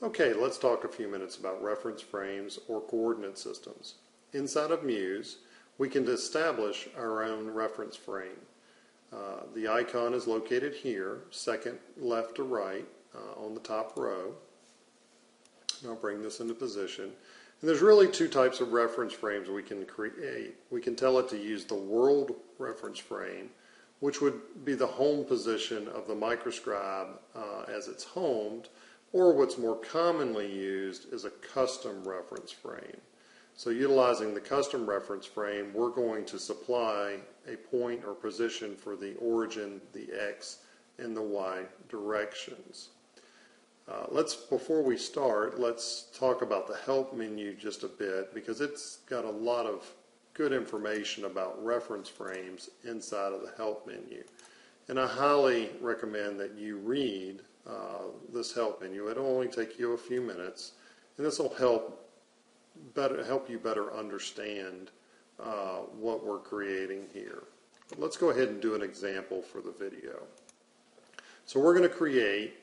Okay, let's talk a few minutes about reference frames or coordinate systems. Inside of MUS, we can establish our own reference frame. The icon is located here, second left to right on the top row. And I'll bring this into position. And there's really two types of reference frames we can create. We can tell it to use the world reference frame, which would be the home position of the Microscribe as it's homed, or what's more commonly used is a custom reference frame. So utilizing the custom reference frame, we're going to supply a point or position for the origin, the X, and the Y directions. Before we start, let's talk about the help menu just a bit, because it's got a lot of good information about reference frames inside of the help menu. And I highly recommend that you read this help menu. It'll only take you a few minutes, and this will help you better understand what we're creating here. But let's go ahead and do an example for the video. So we're going to create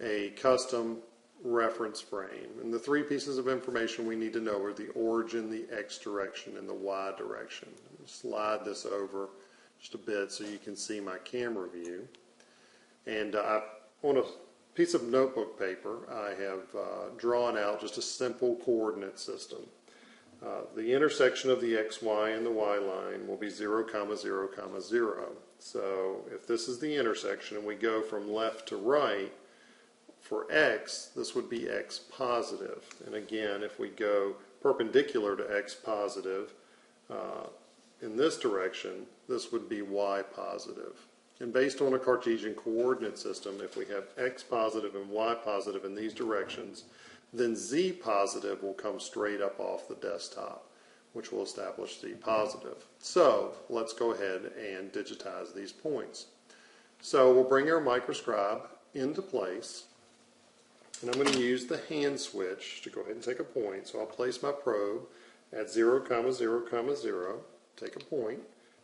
a custom reference frame, and the three pieces of information we need to know are the origin, the X direction, and the Y direction. Slide this over just a bit so you can see my camera view. And on a piece of notebook paper, I have drawn out just a simple coordinate system. The intersection of the X, Y, and the Y line will be 0, 0, 0. So if this is the intersection and we go from left to right, for X, this would be X positive. And again, if we go perpendicular to X positive in this direction, this would be Y positive. And based on a Cartesian coordinate system, if we have X positive and Y positive in these directions, then Z positive will come straight up off the desktop, which will establish Z positive. So let's go ahead and digitize these points. So we'll bring our Microscribe into place, and I'm going to use the hand switch to go ahead and take a point. So I'll place my probe at 0, 0, 0, take a point.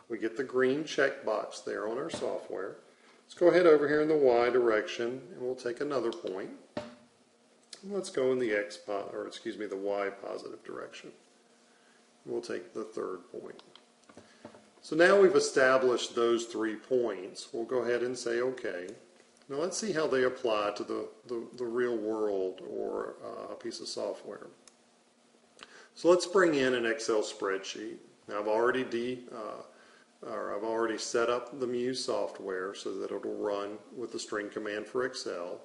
We get the green checkbox there on our software. Let's go ahead over here in the Y direction, and we'll take another point. And let's go in the the Y positive direction. We'll take the third point. So now we've established those 3 points. We'll go ahead and say OK. Now let's see how they apply to the real world or a piece of software. So let's bring in an Excel spreadsheet. Now I've already set up the MUS software so that it'll run with the string command for Excel.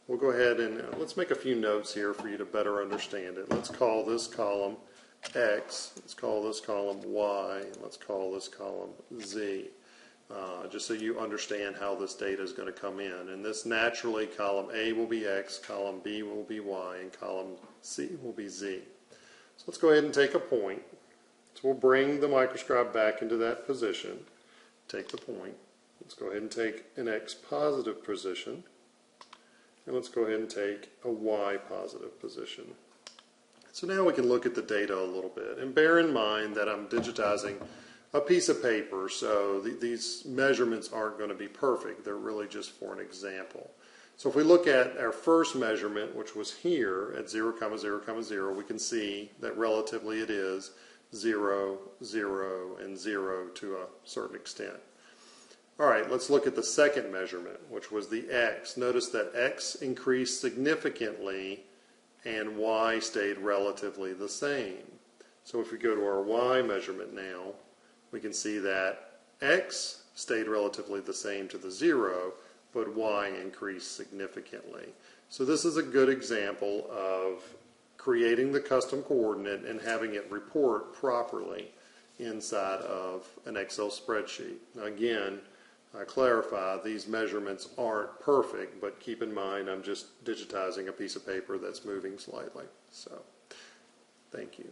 We'll go ahead and let's make a few notes here for you to better understand it. Let's call this column X, let's call this column Y, and let's call this column Z. Just so you understand how this data is going to come in. And this naturally, column A will be X, column B will be Y, and column C will be Z. So let's go ahead and take a point. So we'll bring the Microscribe back into that position. Take the point. Let's go ahead and take an X positive position. And let's go ahead and take a Y positive position. So now we can look at the data a little bit. And bear in mind that I'm digitizing a piece of paper, so these measurements aren't going to be perfect. They're really just for an example. So if we look at our first measurement, which was here at 0, 0, 0, we can see that relatively it is 0, 0, and 0 to a certain extent. All right, let's look at the second measurement, which was the X. Notice that X increased significantly and Y stayed relatively the same. So if we go to our Y measurement now, we can see that X stayed relatively the same to the 0, but Y increased significantly. So this is a good example of creating the custom coordinate and having it report properly inside of an Excel spreadsheet. Now again, I clarify, these measurements aren't perfect, but keep in mind I'm just digitizing a piece of paper that's moving slightly. So, thank you.